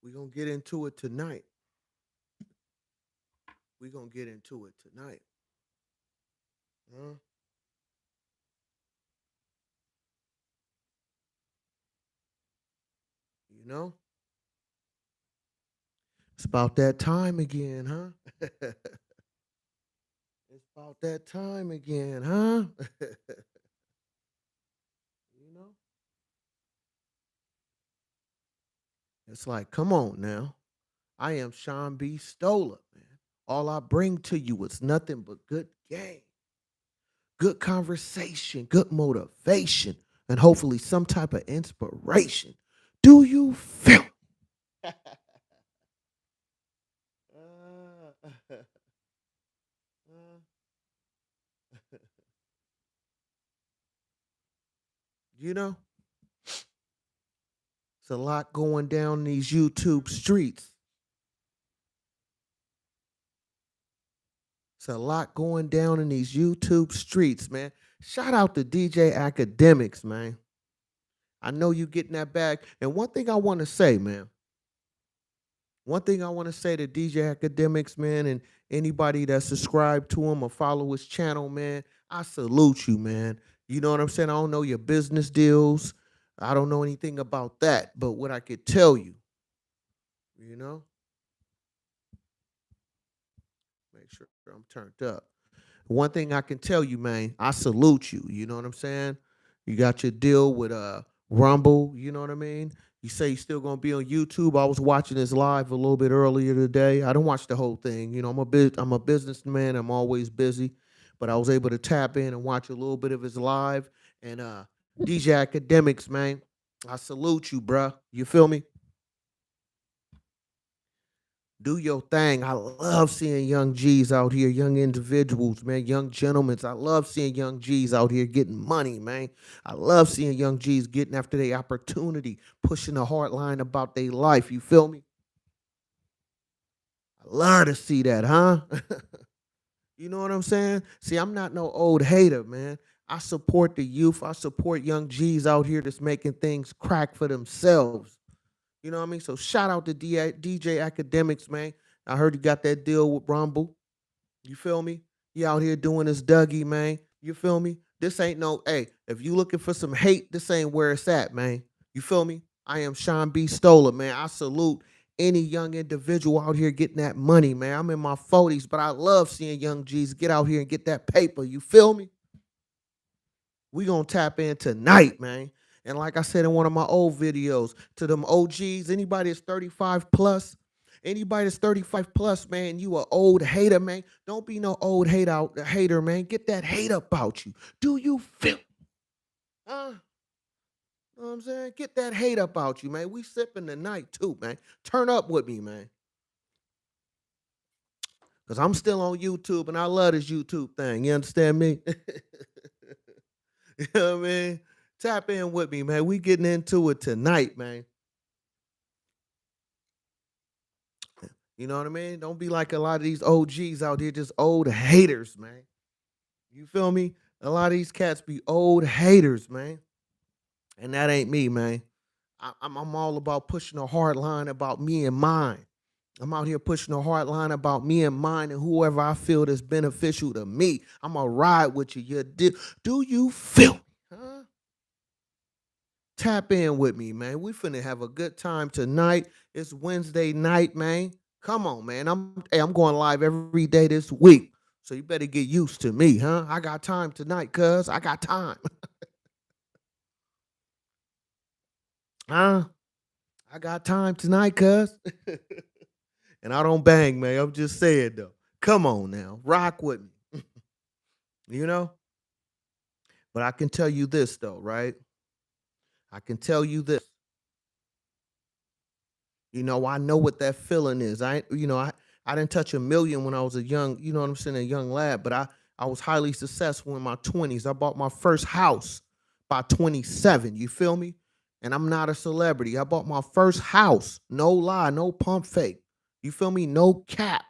We're gonna get into it tonight. We're gonna get into it tonight. Huh? You know? It's about that time again, huh? It's about that time again, huh? you know? It's like, come on now. I am Sean B. Stoller, man. All I bring to you is nothing but good game, good conversation, good motivation, and hopefully some type of inspiration. Do you feel? Uh, you know, it's a lot going down these YouTube streets. It's a lot going down in these YouTube streets, man. Shout out to DJ Academics, man. I know you getting that bag. And one thing I want to say, man, one thing I want to say to DJ Academics, man, and anybody that subscribed to him or follow his channel, man, I salute you, man. You know what I'm saying? I don't know your business deals. I don't know anything about that. But what I could tell you, you know, make sure I'm turned up. One thing I can tell you, man, I salute you. You know what I'm saying? You got your deal with Rumble, you know what I mean? You say you're still gonna be on YouTube. I was watching this live a little bit earlier today. I don't watch the whole thing. You know, I'm a businessman, I'm always busy. But I was able to tap in and watch a little bit of his live. And DJ Academics, man, I salute you, bruh. You feel me? Do your thing. I love seeing young G's out here, young individuals, man, young gentlemen. I love seeing young G's out here getting money, man. I love seeing young G's getting after their opportunity, pushing a hard line about their life. You feel me? I love to see that, huh? you know what I'm saying? See, I'm not no old hater, man. I support the youth. I support young G's out here that's making things crack for themselves. You know what I mean? So shout out to DJ Academics, man. I heard you got that deal with Rumble. You feel me? He out here doing his Dougie, man. You feel me? This ain't no, hey, if you looking for some hate, this ain't where it's at, man. You feel me? I am Sean B. Stoller, man. I salute any young individual out here getting that money, man. I'm in my 40s, but I love seeing young G's get out here and get that paper. You feel me? We gonna tap in tonight, man. And like I said in one of my old videos, to them OGs, anybody that's 35 plus, anybody that's 35 plus, man, you a old hater, man. Don't be no old hater, man. Get that hate up out you. Do you feel? Huh? You know what I'm saying? Get that hate up out you, man. We sipping tonight too, man. Turn up with me, man. Cause I'm still on YouTube and I love this YouTube thing. You understand me? you know what I mean? Tap in with me, man. We getting into it tonight, man. You know what I mean? Don't be like a lot of these OGs out here, just old haters, man. You feel me? A lot of these cats be old haters, man. And that ain't me, man. I'm all about pushing a hard line about me and mine. I'm out here pushing a hard line about me and mine and whoever I feel that's beneficial to me. I'm going to ride with you. Do you feel me? Huh? Tap in with me, man. We finna have a good time tonight. It's Wednesday night, man. Come on, man. I'm going live every day this week. So you better get used to me, huh? I got time tonight, cuz. I got time. huh? I got time tonight, cuz. and I don't bang, man. I'm just saying though. Come on now. Rock with me. you know? But I can tell you this though, right? I can tell you this. I know what that feeling is. I didn't touch a million when I was a young, you know what I'm saying, a young lad, but I was highly successful in my 20s. I bought my first house by 27. You feel me? And I'm not a celebrity. I bought my first house. No lie, no pump fake. You feel me? No cap.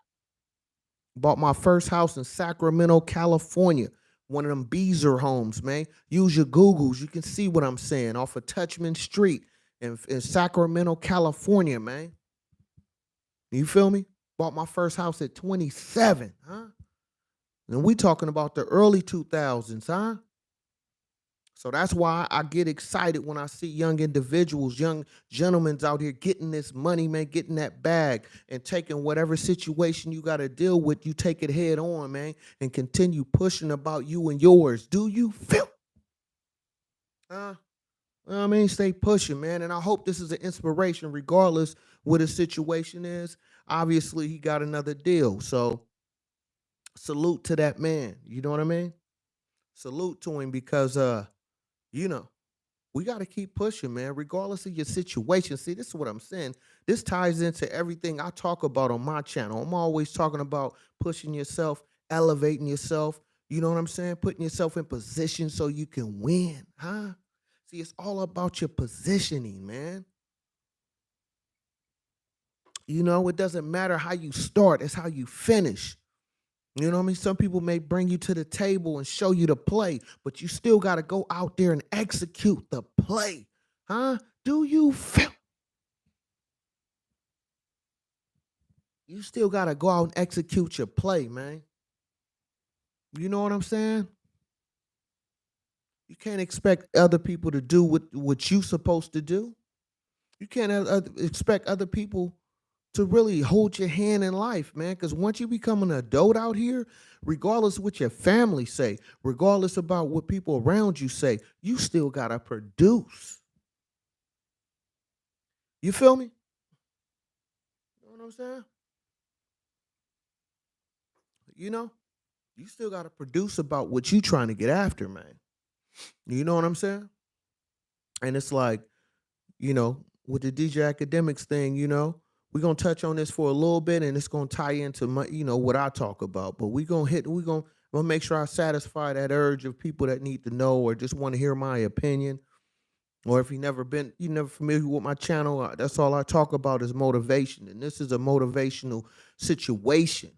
Bought my first house in Sacramento, California. One of them Beezer homes, man. Use your Googles. You can see what I'm saying off of Touchman Street in Sacramento, California, man. You feel me? Bought my first house at 27, huh? And we talking about the early 2000s, huh? So that's why I get excited when I see young individuals, young gentlemen out here getting this money, man, getting that bag and taking whatever situation you got to deal with, you take it head on, man, and continue pushing about you and yours. Do you feel? Uh, I mean, stay pushing, man. And I hope this is an inspiration, regardless what his situation is. Obviously, he got another deal. So salute to that man. You know what I mean? Salute to him because you know, we got to keep pushing, man, regardless of your situation. See, this is what I'm saying. This ties into everything I talk about on my channel. I'm always talking about pushing yourself, elevating yourself. You know what I'm saying? Putting yourself in position so you can win, huh? See, it's all about your positioning, man. You know, it doesn't matter how you start, it's how you finish. You know what I mean? Some people may bring you to the table and show you the play, but you still got to go out there and execute the play. Huh? Do you feel? You still got to go out and execute your play, man. You know what I'm saying? You can't expect other people to do what you supposed to do. You can't expect other people to really hold your hand in life, man. Because once you become an adult out here, regardless what your family say, regardless about what people around you say, you still gotta produce. You feel me? You know what I'm saying? You know, you still gotta produce about what you trying to get after, man. You know what I'm saying? And it's like, with the DJ Academics thing, we're gonna touch on this for a little bit and it's gonna tie into my, what I talk about. But we're gonna make sure I satisfy that urge of people that need to know or just want to hear my opinion. Or if you never familiar with my channel, that's all I talk about is motivation. And this is a motivational situation.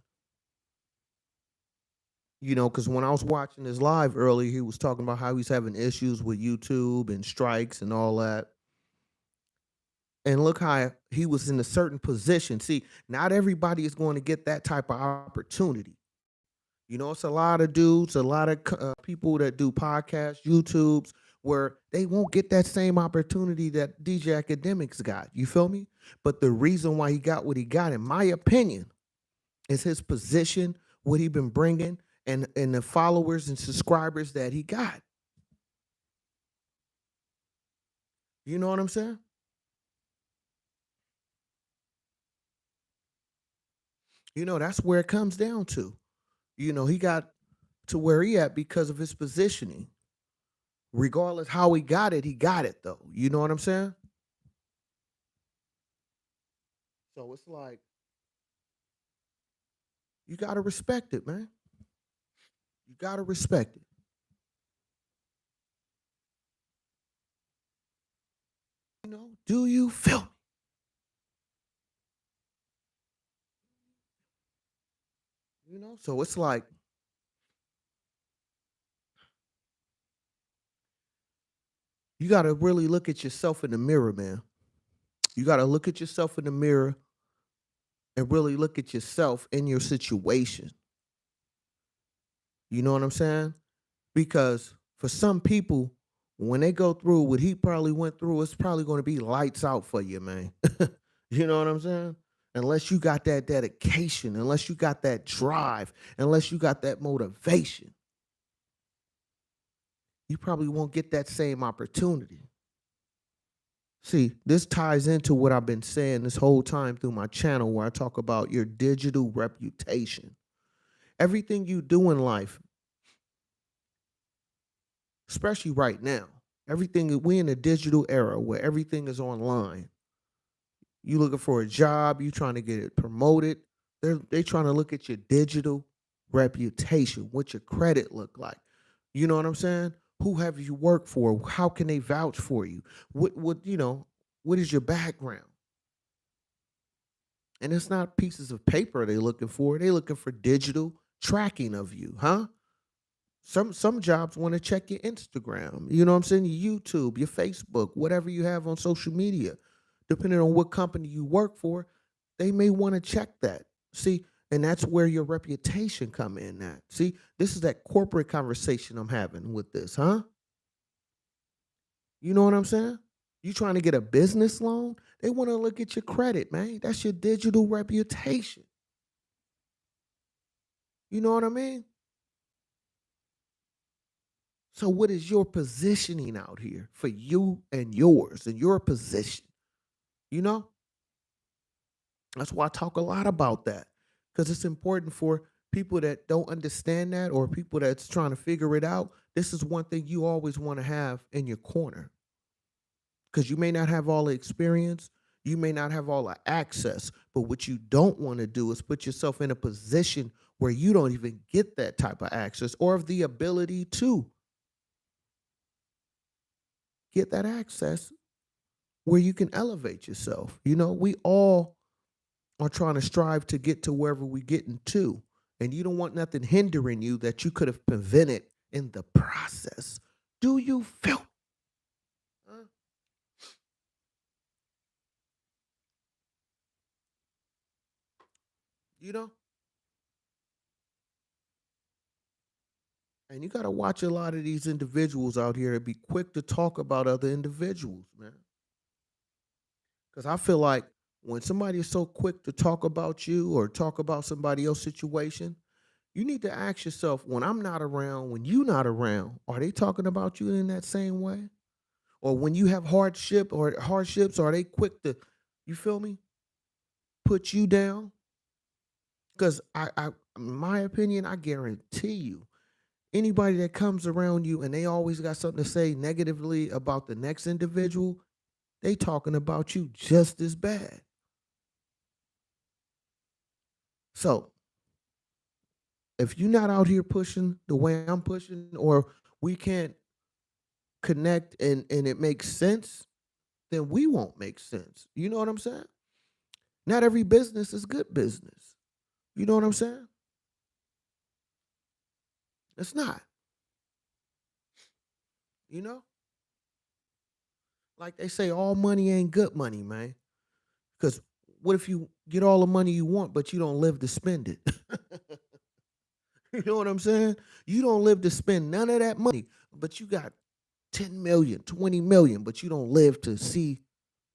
Because when I was watching this live earlier, he was talking about how he's having issues with YouTube and strikes and all that. And look how he was in a certain position. See, not everybody is going to get that type of opportunity. It's a lot of dudes, a lot of people that do podcasts, YouTubes, where they won't get that same opportunity that DJ Academics got. You feel me? But the reason why he got what he got, in my opinion, is his position, what he been bringing, and the followers and subscribers that he got. You know what I'm saying? That's where it comes down to. He got to where he at because of his positioning. Regardless how he got it though. You know what I'm saying? So it's like you gotta respect it, man. You gotta respect it. Do you feel me? So it's like you gotta really look at yourself in the mirror, man. You gotta look at yourself in the mirror and really look at yourself in your situation. You know what I'm saying? Because for some people, when they go through what he probably went through, it's probably going to be lights out for you, man. You know what I'm saying? Unless you got that dedication, unless you got that drive, unless you got that motivation, you probably won't get that same opportunity. See, this ties into what I've been saying this whole time through my channel where I talk about your digital reputation. Everything you do in life, especially right now, we in a digital era where everything is online. You looking for a job, you trying to get it promoted. They trying to look at your digital reputation, what your credit look like. You know what I'm saying? Who have you worked for? How can they vouch for you? What is your background? And it's not pieces of paper they looking for. They looking for digital tracking of you, huh? Some jobs want to check your Instagram, you know what I'm saying? Your YouTube, your Facebook, whatever you have on social media. Depending on what company you work for, they may want to check that. See, and that's where your reputation come in at. See, this is that corporate conversation I'm having with this, huh? You know what I'm saying? You trying to get a business loan? They want to look at your credit, man. That's your digital reputation. You know what I mean? So what is your positioning out here for you and yours and your position? You know? That's why I talk a lot about that. Because it's important for people that don't understand that or people that's trying to figure it out. This is one thing you always want to have in your corner. Because you may not have all the experience, you may not have all the access, but what you don't want to do is put yourself in a position where you don't even get that type of access or of the ability to get that access where you can elevate yourself. You know, we all are trying to strive to get to wherever we getting to, and you don't want nothing hindering you that you could have prevented in the process. Do you feel? Uh, you know, and you got to watch a lot of these individuals out here and be quick to talk about other individuals, man. Because I feel like when somebody is so quick to talk about you or talk about somebody else's situation, you need to ask yourself, when I'm not around, when you not around, are they talking about you in that same way? Or when you have hardships, are they quick to, you feel me, put you down? Because in my opinion, I guarantee you, anybody that comes around you and they always got something to say negatively about the next individual, they talking about you just as bad. So if you're not out here pushing the way I'm pushing, or we can't connect and it makes sense, then we won't make sense. You know what I'm saying? Not every business is good business. You know what I'm saying? It's not. You know, like they say, all money ain't good money, man. Because what if you get all the money you want, but you don't live to spend it? You know what I'm saying? You don't live to spend none of that money, but you got 10 million, 20 million, but you don't live to see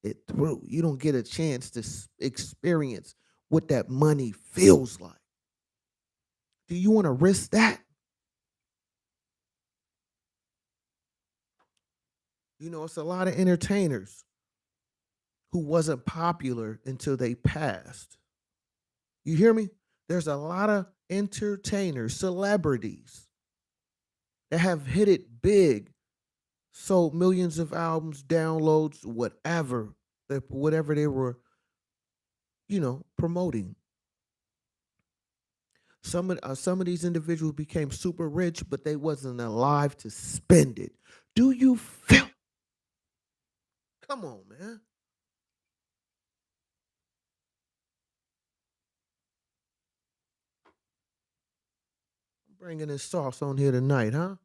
it through. You don't get a chance to experience what that money feels like. Do you want to risk that? You know, it's a lot of entertainers who wasn't popular until they passed. You hear me? There's a lot of entertainers, celebrities that have hit it big, sold millions of albums, downloads, whatever they were, promoting. Some of these individuals became super rich, but they wasn't alive to spend it. Do you feel? Come on, man. I'm bringing this sauce on here tonight, huh?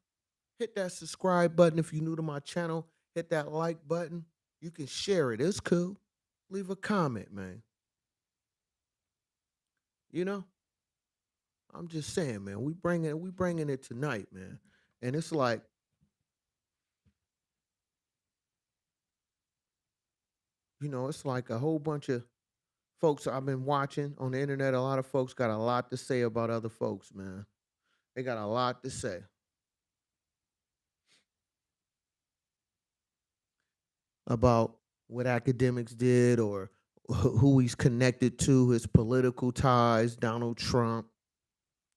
Hit that subscribe button if you're new to my channel. Hit that like button. You can share it. It's cool. Leave a comment, man. You know, I'm just saying, man. We bringing it tonight, man. And it's like, it's like a whole bunch of folks I've been watching on the internet. A lot of folks got a lot to say about other folks, man. They got a lot to say about what academics did or who he's connected to, his political ties, Donald Trump.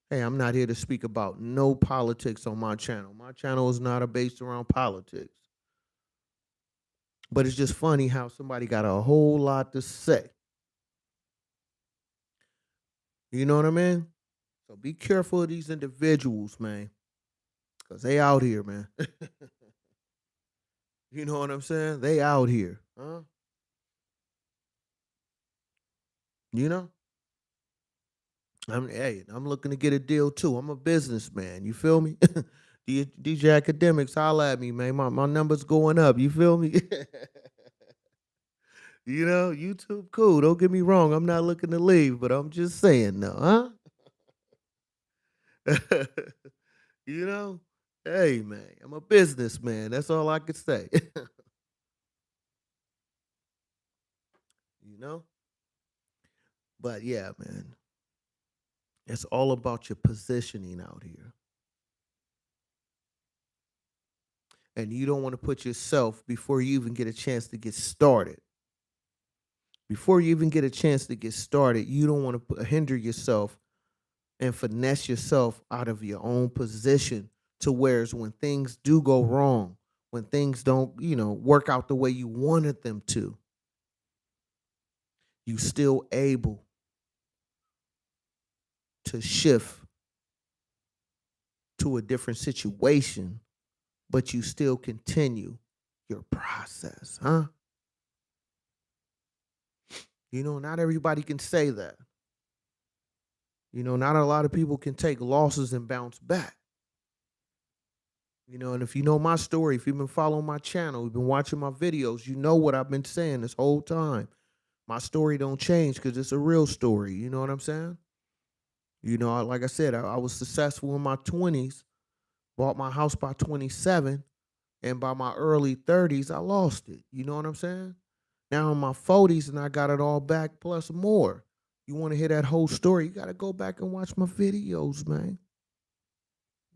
Hey, I'm not here to speak about no politics on my channel. My channel is not based around politics. But it's just funny how somebody got a whole lot to say. You know what I mean? So be careful of these individuals, man, because they out here, man. You know what I'm saying? They out here. Huh? You know? I'm looking to get a deal too. I'm a businessman. You feel me? DJ Academics, holla at me, man. My number's going up. You feel me? YouTube cool. Don't get me wrong. I'm not looking to leave, but I'm just saying though, huh? you know? Hey man, I'm a businessman. That's all I could say. you know? But yeah, man. It's all about your positioning out here. And you don't want to put yourself before you even get a chance to get started. Before you even get a chance to get started, you don't want to hinder yourself and finesse yourself out of your own position to whereas when things do go wrong, when things don't, work out the way you wanted them to, you still able to shift to a different situation, but you still continue your process, huh? Not everybody can say that. Not a lot of people can take losses and bounce back. And if you know my story, if you've been following my channel, you've been watching my videos, you know what I've been saying this whole time. My story don't change because it's a real story. You know what I'm saying? Like I said, I was successful in my 20s, bought my house by 27, and by my early 30s, I lost it. You know what I'm saying? Now in my 40s, and I got it all back plus more. You want to hear that whole story? You got to go back and watch my videos, man.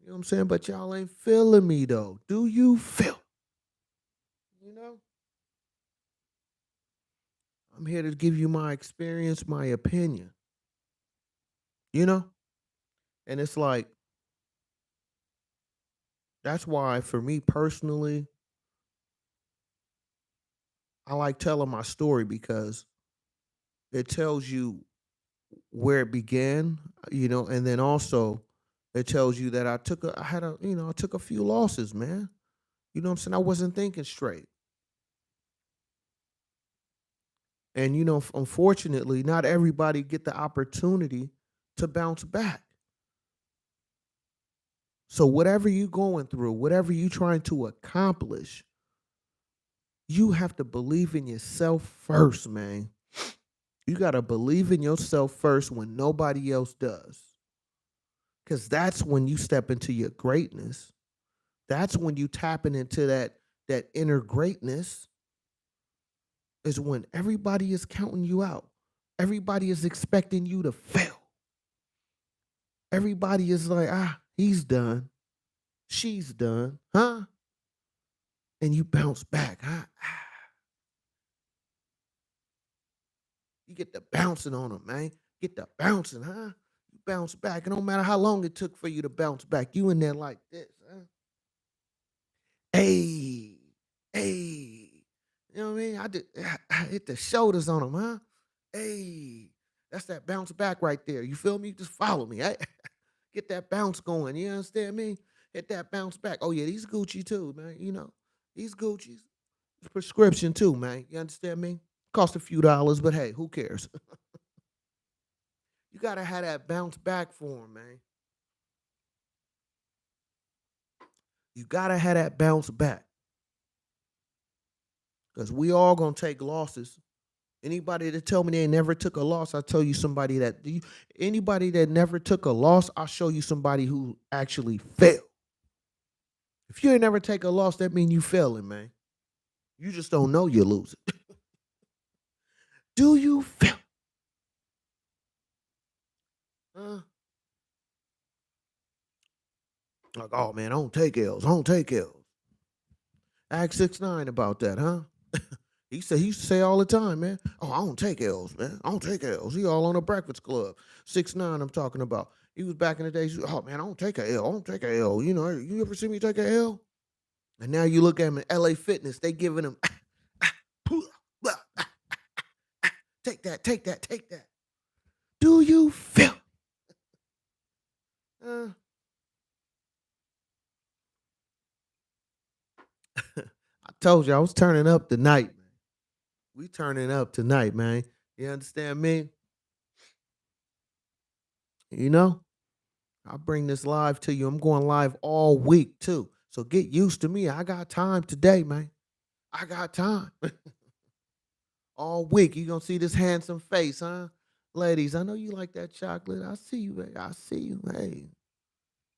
You know what I'm saying? But y'all ain't feeling me though. Do you feel? You know? I'm here to give you my experience, my opinion. You know? And it's like, that's why for me personally, I like telling my story because it tells you where it began, and then also it tells you that I took a few losses, man. You know what I'm saying? I wasn't thinking straight. And unfortunately, not everybody get the opportunity to bounce back. So whatever you going through, whatever you trying to accomplish, you have to believe in yourself first, man. You got to believe in yourself first when nobody else does. Cuz that's when you step into your greatness. That's when you tapping into that inner greatness is when everybody is counting you out. Everybody is expecting you to fail. Everybody is like, he's done. She's done. Huh? And you bounce back. Huh? You get the bouncing on them, man. Get the bouncing, huh? You bounce back. It don't matter how long it took for you to bounce back. You in there like this, huh? Hey, hey. You know what I mean? I hit the shoulders on them, huh? Hey, that's that bounce back right there. You feel me? Just follow me. Hey? Get that bounce going. You understand me? Hit that bounce back. Oh yeah, these Gucci too, man. These Gucci's prescription too, man. You understand me? Cost a few dollars, but hey, who cares? You gotta have that bounce back for him, man. You gotta have that bounce back. Because we all gonna take losses. Anybody that tell me they never took a loss, I tell you somebody that anybody that never took a loss, I'll show you somebody who actually failed. If you ain't never take a loss, that means you failing, man. You just don't know you're losing. Do you fail? Uh, like, oh man, I don't take L's. I don't take L's. Ask 6ix9ine about that, huh? He used to say all the time, man. Oh, I don't take L's, man. I don't take L's. He all on a Breakfast Club. 6ix9ine, I'm talking about. He was back in the days. Oh man, I don't take a L. I don't take a L. You ever see me take a L? And now you look at him in LA Fitness. They giving him take that, take that, take that. Do you feel? Uh, I told you I was turning up tonight, man. We turning up tonight, man. You understand me? You know? I bring this live to you. I'm going live all week too. So get used to me. I got time today, man. I got time. All week. You gonna see this handsome face, huh? Ladies, I know you like that chocolate. I see you, baby. I see you. Hey,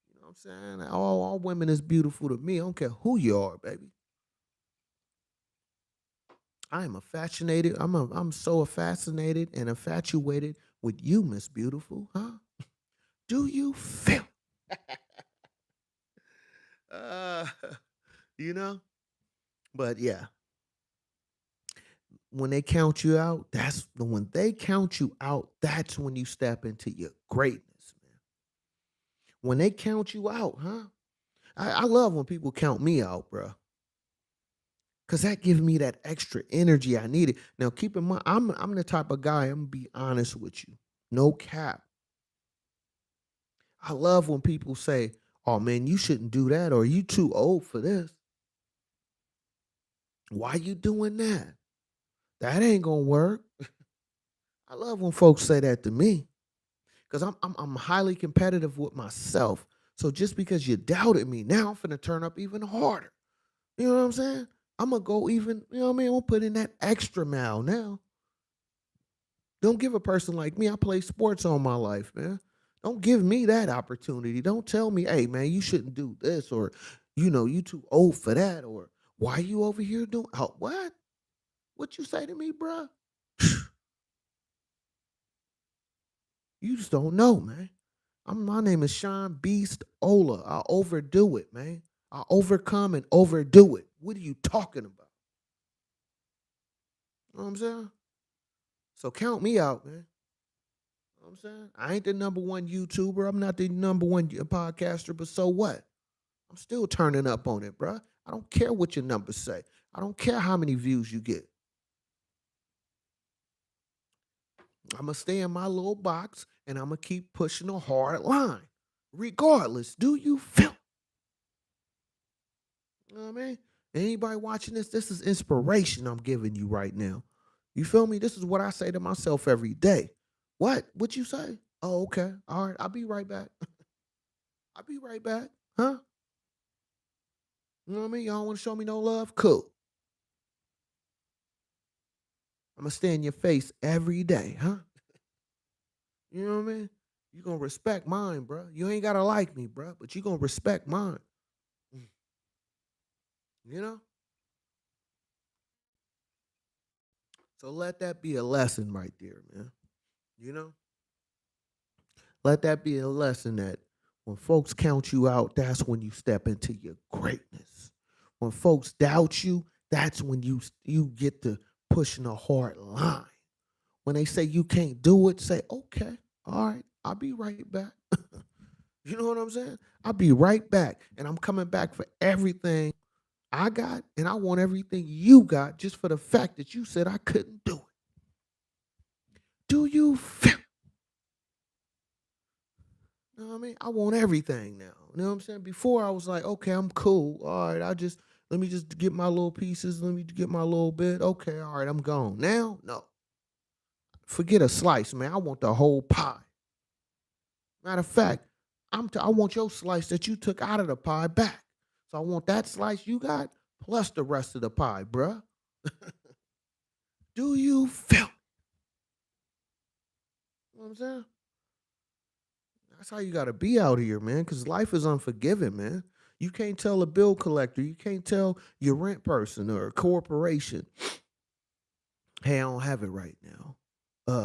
you know what I'm saying? All women is beautiful to me. I don't care who you are, baby. I am fascinated. I'm so fascinated and infatuated with you, Miss Beautiful, huh? Do you feel? Uh, you know? But yeah, when they count you out, when they count you out, that's when you step into your greatness, man. When they count you out, huh? I love when people count me out, bro. Cause that gives me that extra energy I needed. Now, keep in mind, I'm the type of guy. I'm gonna be honest with you, no cap. I love when people say, "Oh man, you shouldn't do that," or "You too old for this." Why you doing that? That ain't gonna work. I love when folks say that to me, cause I'm highly competitive with myself. So just because you doubted me, now I'm finna turn up even harder. You know what I'm saying? I'm gonna go even. You know what I mean? I'm gonna put in that extra mile now. Don't give a person like me. I play sports all my life, man. Don't give me that opportunity. Don't tell me, hey, man, you shouldn't do this, or, you too old for that, or why you over here doing what? What you say to me, bruh? You just don't know, man. My name is Sean Beast Ola. I overdo it, man. I overcome and overdo it. What are you talking about? You know what I'm saying? So count me out, man. You know what I'm saying? I ain't the number one YouTuber. I'm not the number one podcaster, but so what? I'm still turning up on it, bruh. I don't care what your numbers say. I don't care how many views you get. I'm going to stay in my little box and I'm going to keep pushing a hard line. Regardless, do you feel? You know what I mean? Anybody watching this is inspiration I'm giving you right now. You feel me? This is what I say to myself every day. What? What you say? Oh, okay. All right. I'll be right back. I'll be right back. Huh? You know what I mean? Y'all want to show me no love? Cool. I'm going to stay in your face every day. Huh? You know what I mean? You gonna respect mine, bro. You ain't gotta like me, bro, but you gonna respect mine. Mm. You know? So let that be a lesson right there, man. You know? Let that be a lesson that when folks count you out, that's when you step into your greatness. When folks doubt you, that's when you get to pushing a hard line. When they say you can't do it, say, okay, all right, I'll be right back. You know what I'm saying? I'll be right back. And I'm coming back for everything I got, and I want everything you got just for the fact that you said I couldn't do it. Do you feel? You know what I mean? I want everything now. You know what I'm saying? Before I was like, okay, I'm cool. All right, let me just get my little pieces. Let me get my little bit. Okay, all right, I'm gone. Now, no. Forget a slice, man. I want the whole pie. Matter of fact, I want your slice that you took out of the pie back. So I want that slice you got plus the rest of the pie, bruh. Do you feel? You know what I'm saying? That's how you got to be out here, man, because life is unforgiving, man. You can't tell a bill collector, you can't tell your rent person or a corporation, hey, I don't have it right now,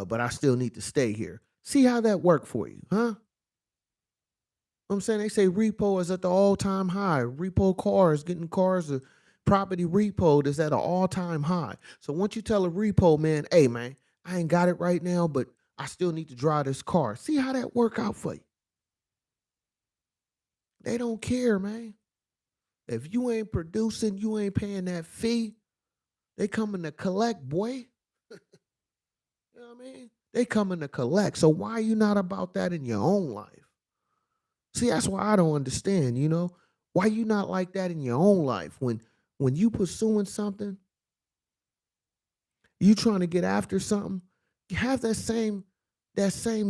but I still need to stay here. See how that worked for you, huh? I'm saying they say repo is at the all-time high. Repo cars, getting cars, property repo is at an all-time high. So once you tell a repo man, hey man, I ain't got it right now, but I still need to drive this car. See how that work out for you. They don't care, man. If you ain't producing, you ain't paying that fee. They coming to collect, boy. You know what I mean? They coming to collect. So why are you not about that in your own life? See, that's why I don't understand, Why you not like that in your own life? When you pursuing something, you trying to get after something, you have that same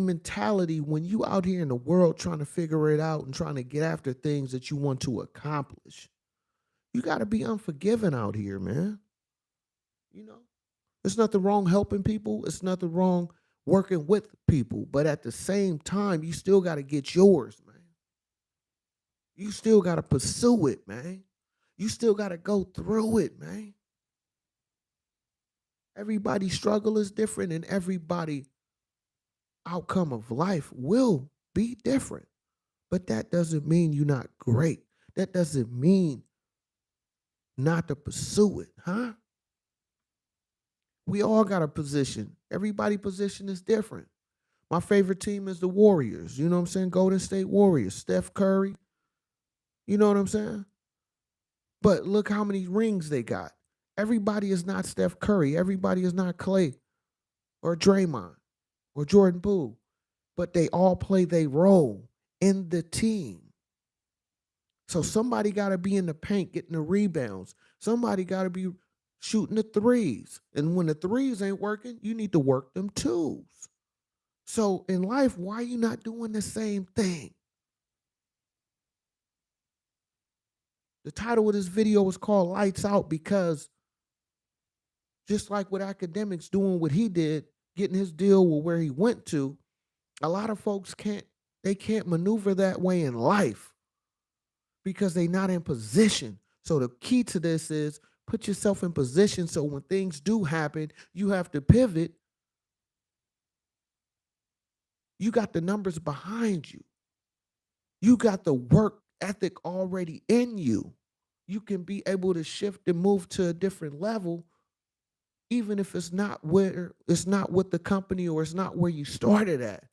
mentality when you out here in the world trying to figure it out and trying to get after things that you want to accomplish. You got to be unforgiving out here, man. You know? There's nothing wrong helping people. It's nothing wrong working with people. But at the same time, you still got to get yours, man. You still got to pursue it, man. You still got to go through it, man. Everybody's struggle is different, and everybody outcome of life will be different. But that doesn't mean you're not great. That doesn't mean not to pursue it, huh? We all got a position. Everybody position is different. My favorite team is the Warriors. You know what I'm saying? Golden State Warriors. Steph Curry. You know what I'm saying? But look how many rings they got. Everybody is not Steph Curry. Everybody is not Clay or Draymond or Jordan Poole. But they all play their role in the team. So somebody got to be in the paint getting the rebounds. Somebody got to be shooting the threes. And when the threes ain't working, you need to work them twos. So in life, why are you not doing the same thing? The title of this video is called Lights Out because just like with Akademiks doing what he did, getting his deal with where he went to, a lot of folks can't maneuver that way in life because they're not in position. So the key to this is put yourself in position so when things do happen, you have to pivot. You got the numbers behind you. You got the work ethic already in you. You can be able to shift and move to a different level, even if it's not with the company or it's not where you started at.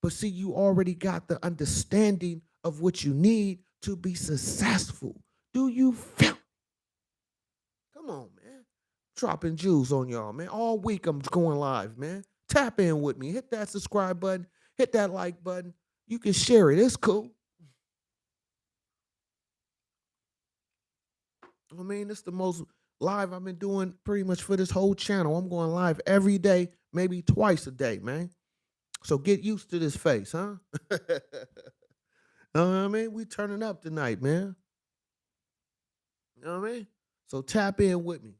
But see, you already got the understanding of what you need to be successful. Do you feel? Come on, man. Dropping jewels on y'all, man. All week I'm going live, man. Tap in with me. Hit that subscribe button. Hit that like button. You can share it. It's cool. I mean, it's the most live I've been doing pretty much for this whole channel. I'm going live every day, maybe twice a day, man. So get used to this face, huh? You know what I mean? We turning up tonight, man. You know what I mean? So tap in with me.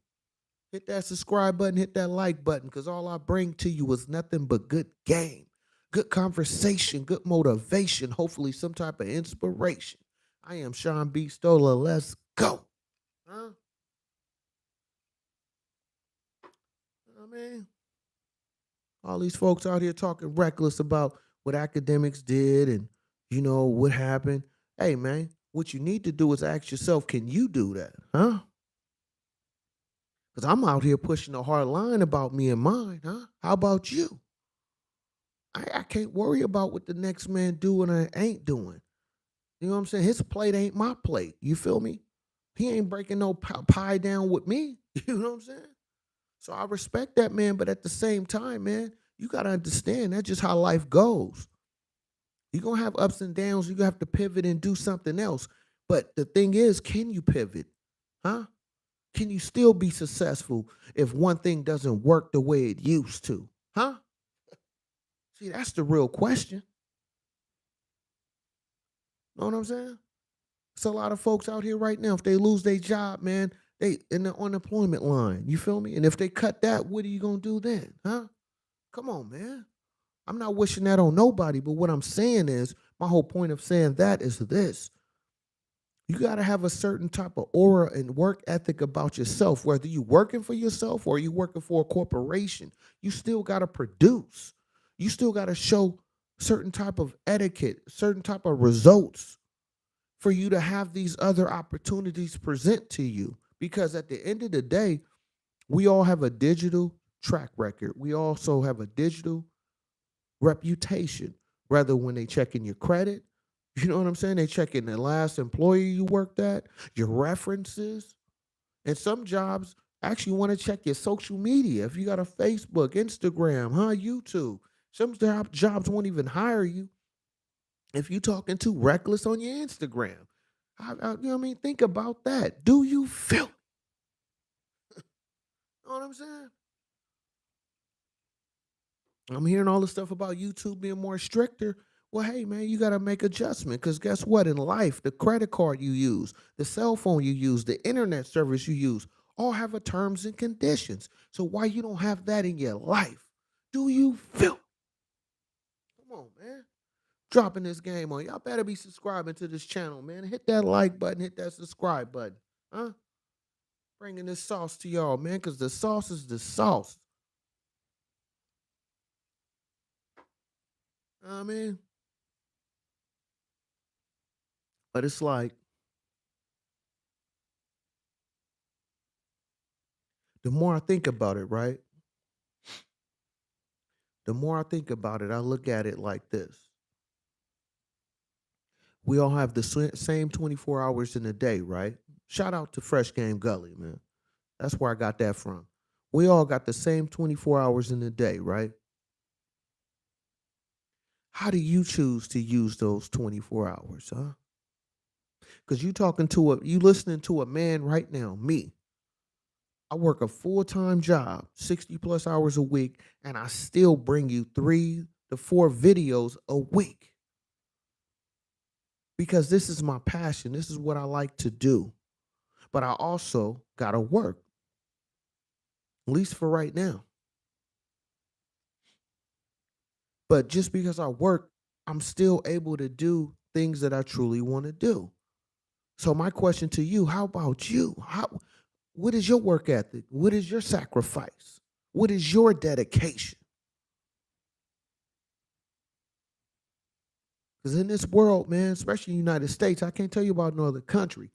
Hit that subscribe button, hit that like button, because all I bring to you is nothing but good game, good conversation, good motivation, hopefully some type of inspiration. I am Sean B. Stoller. Let's go. Huh? You know what I mean? All these folks out here talking reckless about what academics did and what happened. Hey man, what you need to do is ask yourself, can you do that? Huh? Because I'm out here pushing a hard line about me and mine, huh? How about you? I can't worry about what the next man doing or ain't doing. You know what I'm saying? His plate ain't my plate. You feel me? He ain't breaking no pie down with me. You know what I'm saying? So I respect that man, but at the same time, man, you gotta understand that's just how life goes. You're gonna have ups and downs. You have to pivot and do something else. But the thing is, can you pivot? Huh? Can you still be successful if one thing doesn't work the way it used to? Huh? See, that's the real question. Know what I'm saying? It's a lot of folks out here right now. If they lose their job, man, they in the unemployment line. You feel me? And if they cut that, what are you gonna do then? Huh? Come on, man. I'm not wishing that on nobody, but what I'm saying is, my whole point of saying that is this. You got to have a certain type of aura and work ethic about yourself, whether you working for yourself or you working for a corporation. You still got to produce. You still got to show certain type of etiquette, certain type of results for you to have these other opportunities present to you. Because at the end of the day, we all have a digital track record. We also have a digital reputation, whether when they checking your credit, you know what I'm saying? They checking the last employer you worked at, your references. And some jobs actually want to check your social media. If you got a Facebook, Instagram, YouTube. Some jobs won't even hire you if you talking too reckless on your Instagram. You know what I mean? Think about that. Do you feel? You know what I'm saying? I'm hearing all this stuff about YouTube being more stricter. Well, hey, man, you got to make adjustment because guess what? In life, the credit card you use, the cell phone you use, the internet service you use, all have a terms and conditions. So why you don't have that in your life? Do you feel? Come on, man. Dropping this game on y'all. Better be subscribing to this channel, man. Hit that like button, hit that subscribe button. Huh? Bringing this sauce to y'all, man, because the sauce is the sauce. I mean, but it's like the more I think about it, right? The more I think about it, I look at it like this. We all have the same 24 hours in a day, right? Shout out to Fresh Game Gully, man. That's where I got that from. We all got the same 24 hours in a day, right? How do you choose to use those 24 hours, huh? Because you listening to a man right now, me. I work a full-time job, 60 plus hours a week, and I still bring you 3 to 4 videos a week because this is my passion. This is what I like to do. But I also got to work, at least for right now. But just because I work, I'm still able to do things that I truly want to do. So my question to you, how about you? What is your work ethic? What is your sacrifice? What is your dedication? Because in this world, man, especially in the United States, I can't tell you about no other country,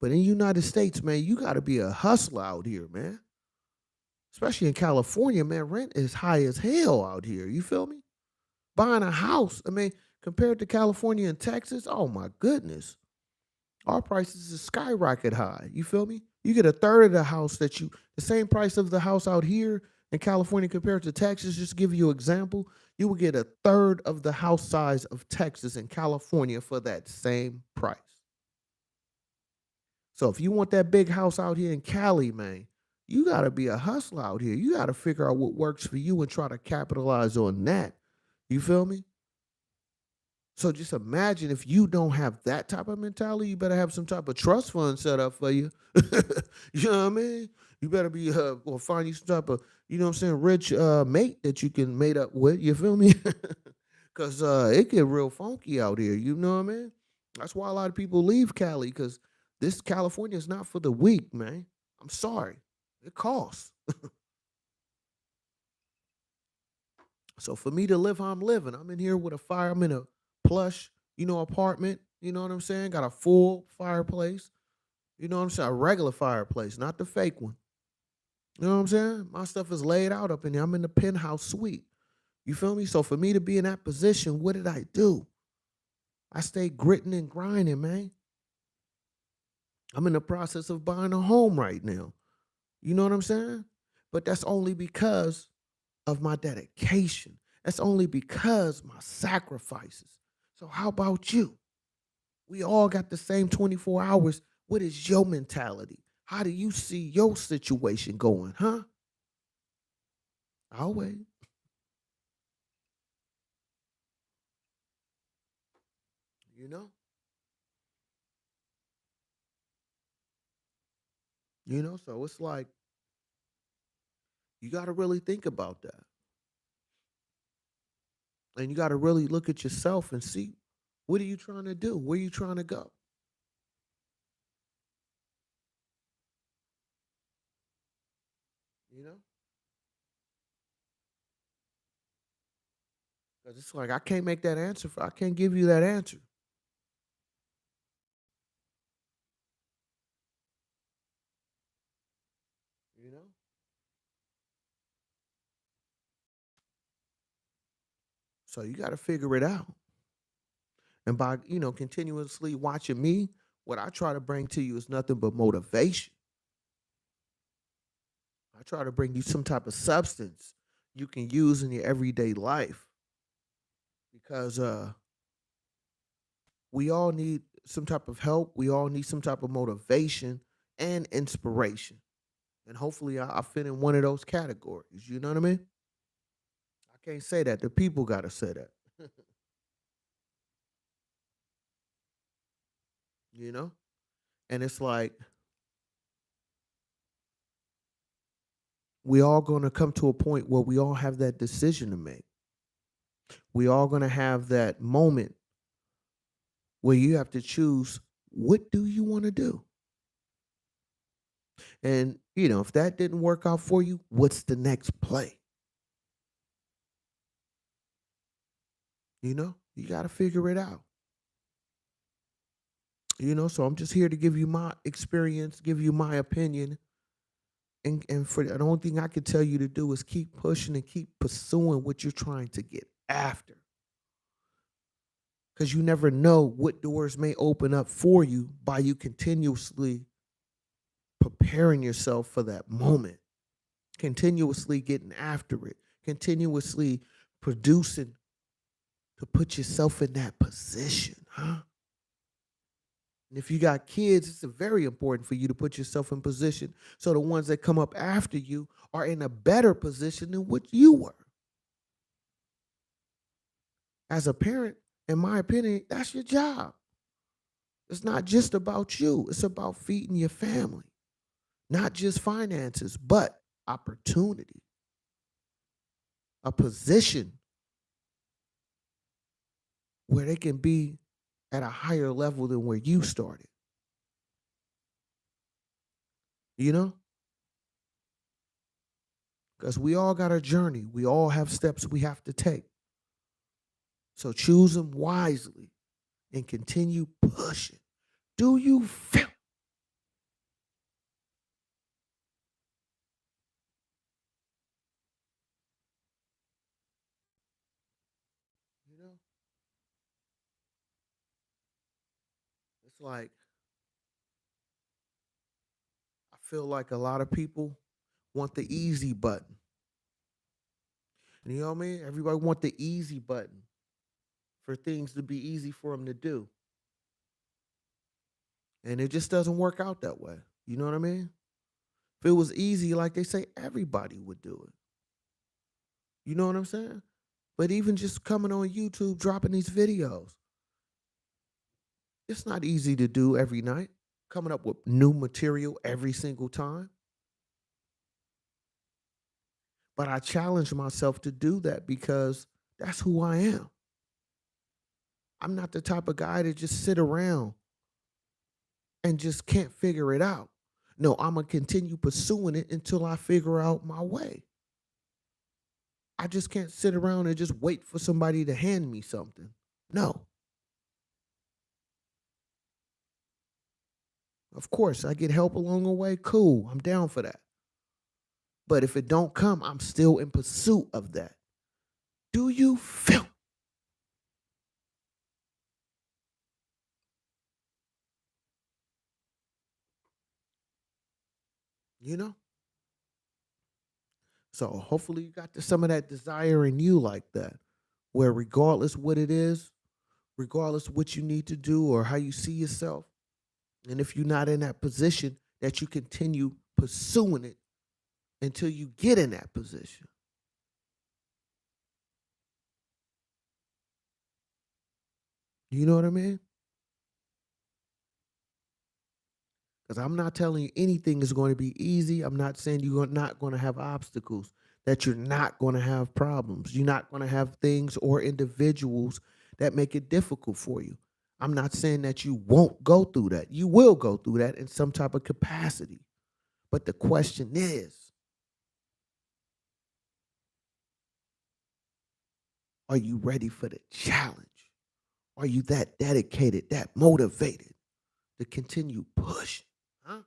but in the United States, man, you got to be a hustler out here, man. Especially in California, man, rent is high as hell out here. You feel me? Buying a house, I mean, compared to California and Texas, oh my goodness. Our prices is skyrocket high. You feel me? You get a third of the house the same price of the house out here in California compared to Texas. Just to give you an example, you will get a third of the house size of Texas and California for that same price. So if you want that big house out here in Cali, man, you got to be a hustler out here. You got to figure out what works for you and try to capitalize on that. You feel me? So just imagine if you don't have that type of mentality, you better have some type of trust fund set up for you. You know what I mean? You better be or find you some type of, you know what I'm saying, rich mate that you can mate up with. You feel me? Cause it get real funky out here. You know what I mean? That's why a lot of people leave Cali, because this California is not for the weak, man. I'm sorry. It costs. So for me to live how I'm living, I'm in here with a fire. I'm in a plush, apartment. You know what I'm saying? Got a full fireplace. You know what I'm saying? A regular fireplace, not the fake one. You know what I'm saying? My stuff is laid out up in there. I'm in the penthouse suite. You feel me? So for me to be in that position, what did I do? I stayed gritting and grinding, man. I'm in the process of buying a home right now. You know what I'm saying? But that's only because of my dedication. That's only because my sacrifices. So how about you? We all got the same 24 hours. What is your mentality? How do you see your situation going, huh? I'll wait. You know? So it's like you got to really think about that. And you got to really look at yourself and see, what are you trying to do? Where are you trying to go? You know? Because it's like I can't make that answer I can't give you that answer. You know? So you got to figure it out. And by, continuously watching me, what I try to bring to you is nothing but motivation. I try to bring you some type of substance you can use in your everyday life, because we all need some type of help. We all need some type of motivation and inspiration. And hopefully I fit in one of those categories. You know what I mean? I can't say that. The people got to say that. you know? And it's like, We all going to come to a point where we all have that decision to make. We all going to have that moment where you have to choose, what do you want to do? And, if that didn't work out for you, what's the next play? You got to figure it out. So I'm just here to give you my experience, give you my opinion. And for the only thing I can tell you to do is keep pushing and keep pursuing what you're trying to get after. Because you never know what doors may open up for you by you continuously preparing yourself for that moment, continuously getting after it, continuously producing to put yourself in that position, huh? And if you got kids, it's very important for you to put yourself in position so the ones that come up after you are in a better position than what you were. As a parent, in my opinion, that's your job. It's not just about you, it's about feeding your family, not just finances, but opportunity, a position where they can be at a higher level than where you started, you know? Because we all got a journey. We all have steps we have to take. So choose them wisely and continue pushing. Do you feel? You know, it's like I feel like a lot of people want the easy button. You know what I mean? Everybody want the easy button for things to be easy for them to do. And it just doesn't work out that way. You know what I mean? If it was easy, like they say, everybody would do it. You know what I'm saying? But even just coming on YouTube, dropping these videos, it's not easy to do every night. Coming up with new material every single time. But I challenge myself to do that because that's who I am. I'm not the type of guy to just sit around and just can't figure it out. No, I'm going to continue pursuing it until I figure out my way. I just can't sit around and just wait for somebody to hand me something. No. Of course, I get help along the way. Cool. I'm down for that. But if it don't come, I'm still in pursuit of that. Do you feel? You know? So hopefully you got some of that desire in you like that, where regardless what it is, regardless what you need to do or how you see yourself, and if you're not in that position, that you continue pursuing it until you get in that position. You know what I mean? Because I'm not telling you anything is going to be easy. I'm not saying you're not going to have obstacles, that you're not going to have problems. You're not going to have things or individuals that make it difficult for you. I'm not saying that you won't go through that. You will go through that in some type of capacity. But the question is, are you ready for the challenge? Are you that dedicated, that motivated to continue pushing? Huh?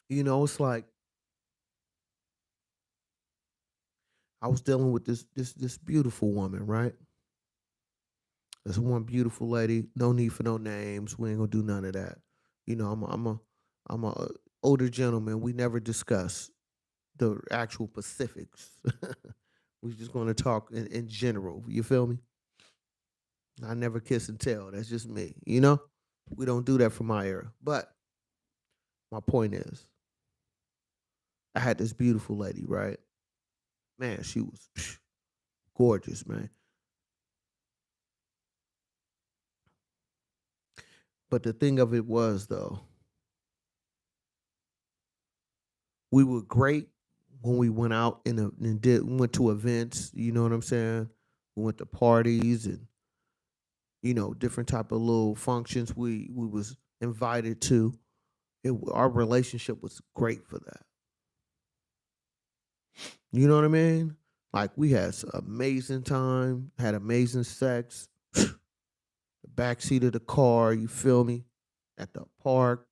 It's like I was dealing with this beautiful woman, right? This one beautiful lady. No need for no names. We ain't gonna do none of that. I'm a older gentleman. We never discuss the actual specifics. We're just gonna talk in general. You feel me? I never kiss and tell. That's just me. We don't do that from my era. But my point is, I had this beautiful lady, right? Man, she was gorgeous, man. But the thing of it was though, we were great when we went out and went to events, you know what I'm saying? We went to parties and, different type of little functions we was invited to. Our relationship was great for that. You know what I mean? Like we had amazing time, had amazing sex, the backseat of the car, you feel me? At the park.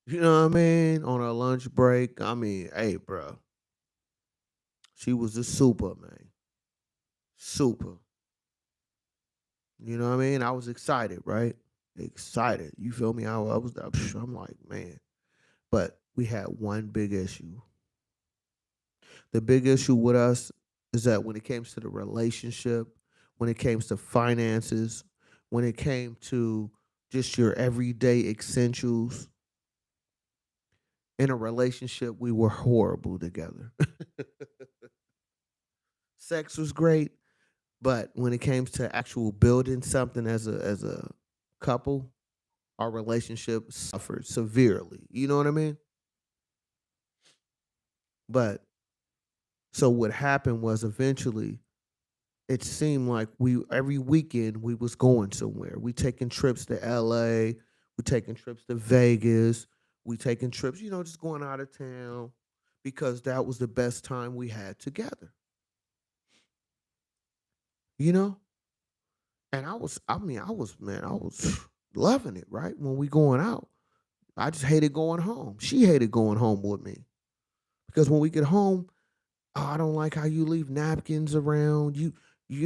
You know what I mean? On our lunch break. I mean, hey, bro, she was a super, man. Super. You know what I mean? I was excited, right? Excited. You feel me? I'm like, man. But we had one big issue. The big issue with us is that when it came to the relationship, when it came to finances, when it came to just your everyday essentials in a relationship, we were horrible together. Sex was great, but when it came to actual building something as a couple, our relationship suffered severely. You know what I mean? But so what happened was eventually it seemed like we every weekend we was going somewhere. We taking trips to LA, we taking trips to Vegas, we taking trips, just going out of town because that was the best time we had together. You know? And I was loving it, right? When we going out. I just hated going home. She hated going home with me. Because when we get home, oh, I don't like how you leave napkins around. You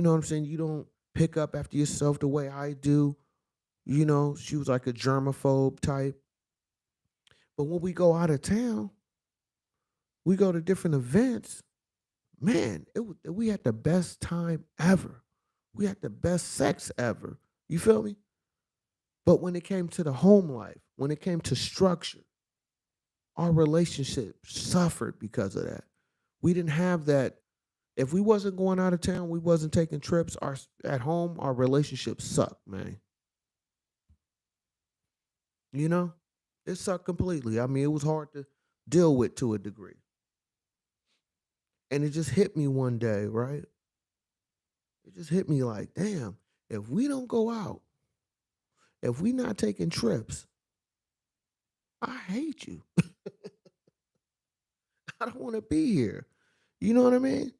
know what I'm saying? You don't pick up after yourself the way I do. She was like a germaphobe type. But when we go out of town, we go to different events. Man, we had the best time ever. We had the best sex ever. You feel me? But when it came to the home life, when it came to structure, our relationship suffered because of that. We didn't have that. If we wasn't going out of town, we wasn't taking trips. Our At home, our relationship sucked, man. You know, it sucked completely. I mean, it was hard to deal with to a degree, and it just hit me one day, right? It just hit me like, damn, if we don't go out, if we not taking trips, I hate you. I don't want to be here. You know what I mean?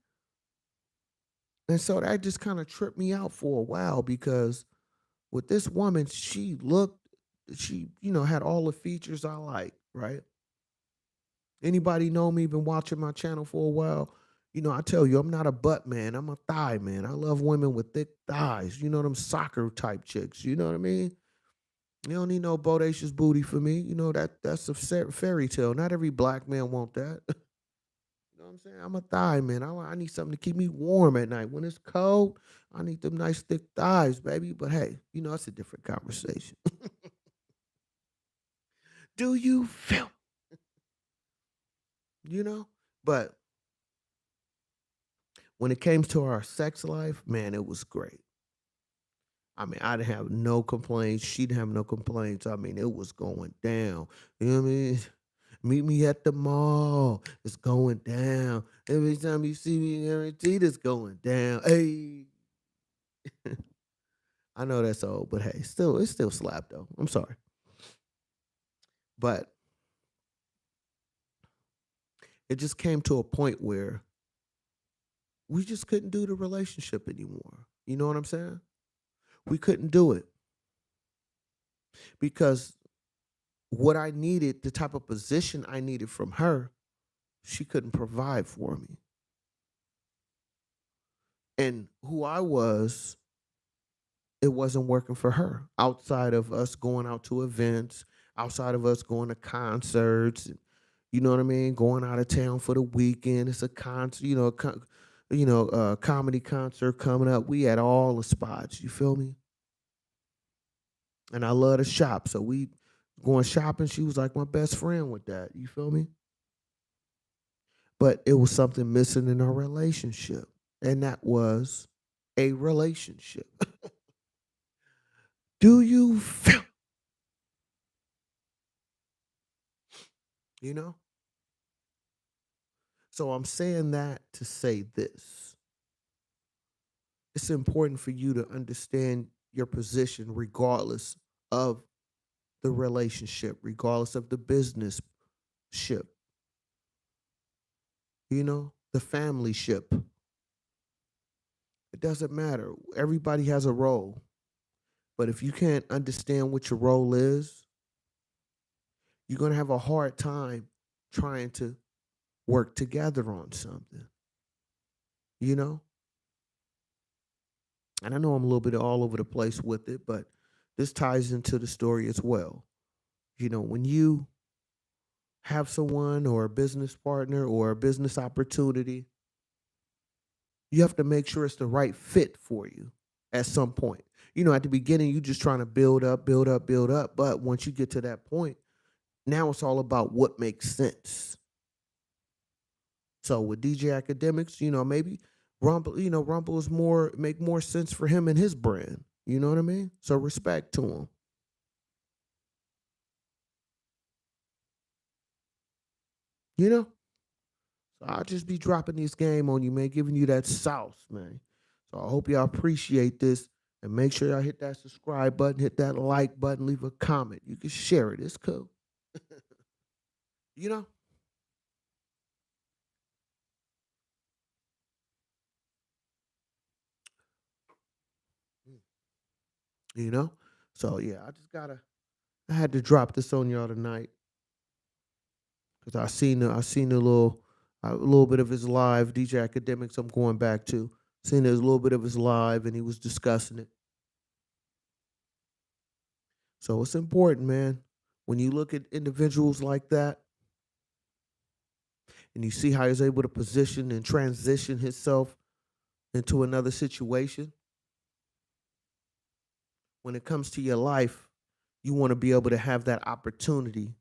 And so that just kind of tripped me out for a while because with this woman, she had all the features I like, right? Anybody know me, been watching my channel for a while, I tell you, I'm not a butt man. I'm a thigh man. I love women with thick thighs. Them soccer type chicks. You know what I mean? You don't need no bodacious booty for me. That's a fairy tale. Not every black man want that. You know what I'm saying? I'm a thigh man. I need something to keep me warm at night. When it's cold, I need them nice thick thighs, baby. But hey, that's a different conversation. Do you feel? You know? But when it came to our sex life, man, it was great. I mean, I didn't have no complaints. She didn't have no complaints. I mean, it was going down. You know what I mean? Meet me at the mall. It's going down. Every time you see me, guaranteed it's going down. Hey, I know that's old, but hey, it's still slap though. I'm sorry, but it just came to a point where we just couldn't do the relationship anymore. You know what I'm saying? We couldn't do it because what I needed, the type of position I needed from her, she couldn't provide for me. And who I was, it wasn't working for her. Outside of us going out to events, outside of us going to concerts, and, you know what I mean, going out of town for the weekend. It's a concert, comedy concert coming up. We had all the spots. You feel me? And I love to shop, so we going shopping. She was like my best friend with that. You feel me? But it was something missing in our relationship, and that was a relationship. Do you feel? you know? So I'm saying that to say this. It's important for you to understand your position regardless of the relationship, regardless of the business ship, the family ship. It doesn't matter. Everybody has a role. But if you can't understand what your role is, you're going to have a hard time trying to work together on something, you know? And I know I'm a little bit all over the place with it, but this ties into the story as well. When you have someone or a business partner or a business opportunity, you have to make sure it's the right fit for you at some point. At the beginning, you're just trying to build up, build up, build up. But once you get to that point, now it's all about what makes sense. So with DJ Academics, maybe Rumble is make more sense for him and his brand. You know what I mean? So respect to him. You know? So I'll just be dropping this game on you, man, giving you that sauce, man. So I hope y'all appreciate this. And make sure y'all hit that subscribe button, hit that like button, leave a comment. You can share it. It's cool. you know? You know? So yeah, I had to drop this on y'all tonight because I seen a little bit of his live DJ Academics. I'm going back to seen a little bit of his live, and he was discussing it. So it's important, man. When you look at individuals like that, and you see how he's able to position and transition himself into another situation, when it comes to your life, you want to be able to have that opportunity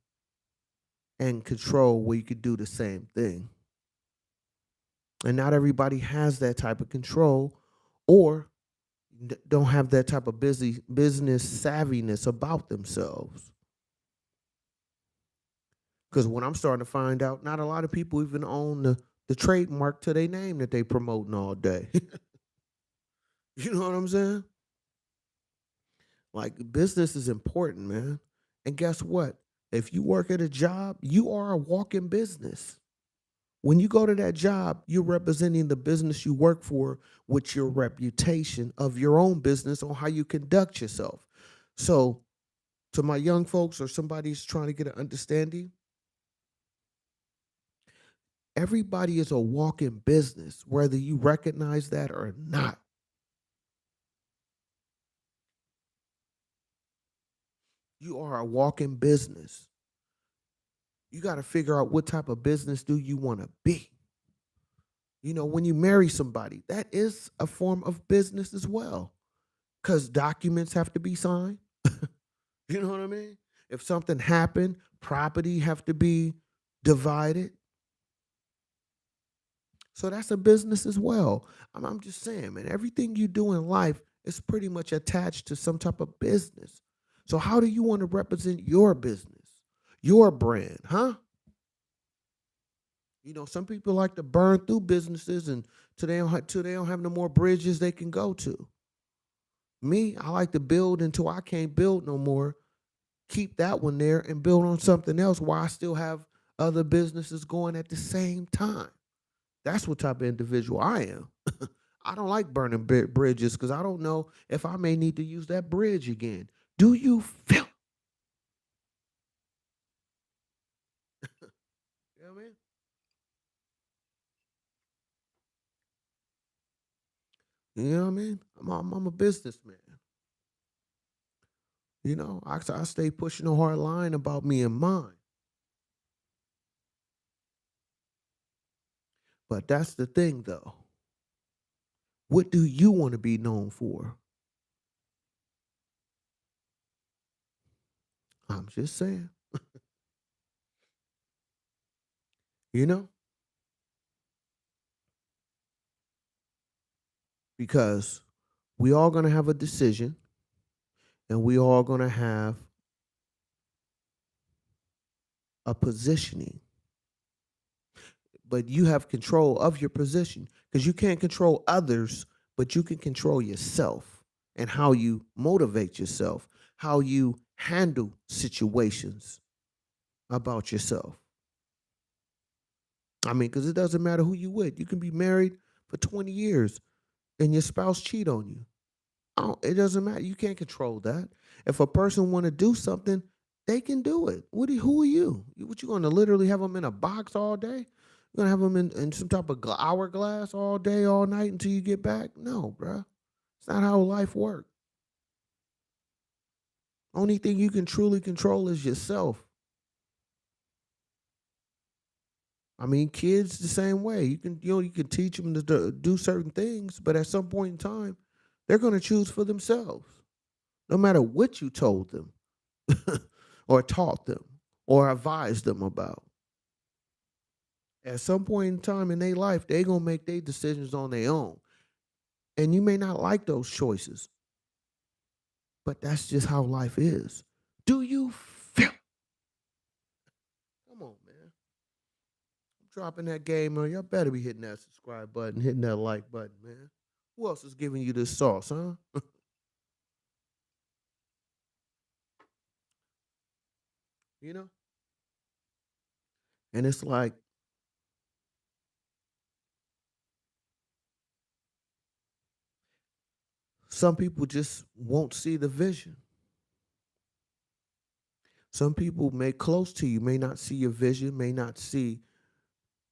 and control where you could do the same thing. And not everybody has that type of control or don't have that type of busy business savviness about themselves. Because when I'm starting to find out, not a lot of people even own the trademark to their name that they promoting all day. You know what I'm saying? Like business is important, man. And guess what? If you work at a job, you are a walking business. When you go to that job, you're representing the business you work for with your reputation of your own business on how you conduct yourself. So, to my young folks or somebody who's trying to get an understanding, everybody is a walking business, whether you recognize that or not. You are a walking business. You got to figure out what type of business do you want to be. When you marry somebody, that is a form of business as well, because documents have to be signed. You know what I mean? If something happened, property have to be divided. So that's a business as well. I'm just saying, man, everything you do in life is pretty much attached to some type of business. So how do you want to represent your business, your brand, huh? Some people like to burn through businesses and till they don't have no more bridges they can go to. Me, I like to build until I can't build no more. Keep that one there and build on something else while I still have other businesses going at the same time. That's what type of individual I am. I don't like burning bridges because I don't know if I may need to use that bridge again. Do you feel? You know what I mean? You know what I mean? I'm a businessman. I stay pushing a hard line about me and mine. But that's the thing, though. What do you want to be known for? I'm just saying. You know, because we all gonna have a decision, and we all gonna have a positioning, but you have control of your position because you can't control others, but you can control yourself and how you motivate yourself, how you handle situations about yourself. I mean, because it doesn't matter who you with. You can be married for 20 years and your spouse cheat on you. It doesn't matter. You can't control that. If a person want to do something, they can do it. Who are you? What you going to literally have them in a box all day? You gonna have them in some type of hourglass all day, all night until you get back? No, bruh. It's not how life works. Only thing you can truly control is yourself. I mean, kids the same way. You can teach them to do certain things, but at some point in time, they're gonna choose for themselves, no matter what you told them or taught them or advised them about. At some point in time in their life, they gonna make their decisions on their own. And you may not like those choices, but that's just how life is. Do you feel? Come on, man. I'm dropping that game on. Y'all better be hitting that subscribe button, hitting that like button, man. Who else is giving you this sauce, huh? You know? And it's like some people just won't see the vision. Some people may close to you may not see your vision, may not see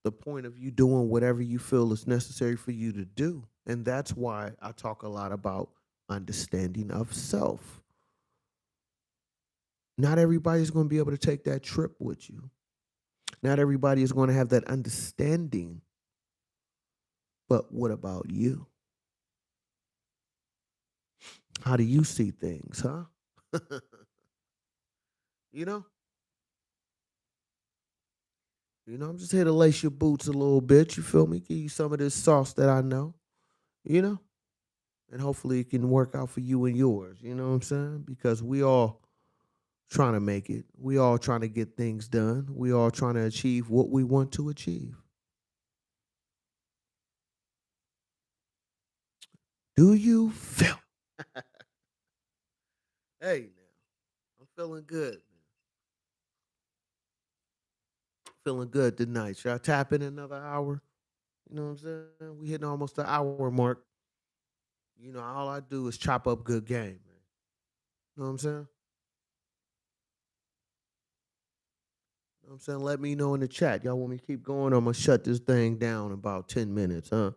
the point of you doing whatever you feel is necessary for you to do. And that's why I talk a lot about understanding of self. Not everybody's going to be able to take that trip with you. Not everybody is going to have that understanding. But what about you? How do you see things, huh? you know? I'm just here to lace your boots a little bit. You feel me? Give you some of this sauce that I know, you know? And hopefully it can work out for you and yours. You know what I'm saying? Because we all trying to make it. We all trying to get things done. We all trying to achieve what we want to achieve. Do you feel? Hey, now I'm feeling good, man. Feeling good tonight. Should I tap in another hour? You know what I'm saying? We hitting almost the hour mark. All I do is chop up good game, man. You know what I'm saying? You know what I'm saying? Let me know in the chat. Y'all want me to keep going? I'm gonna shut this thing down in about 10 minutes, huh?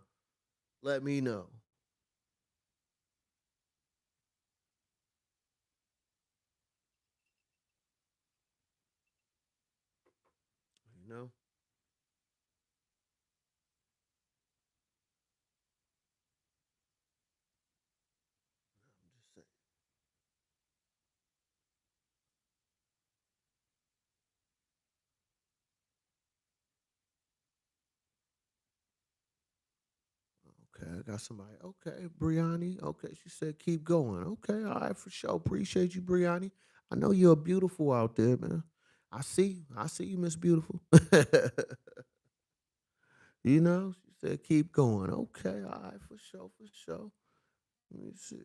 Let me know. You know? I'm just saying. Okay, I got somebody. Okay, Brianni. Okay, she said keep going. Okay, all right, for sure. Appreciate you, Brianni. I know you're beautiful out there, man. I see. I see you, Miss Beautiful. She said keep going. Okay, all right, for sure, for sure. Let me see.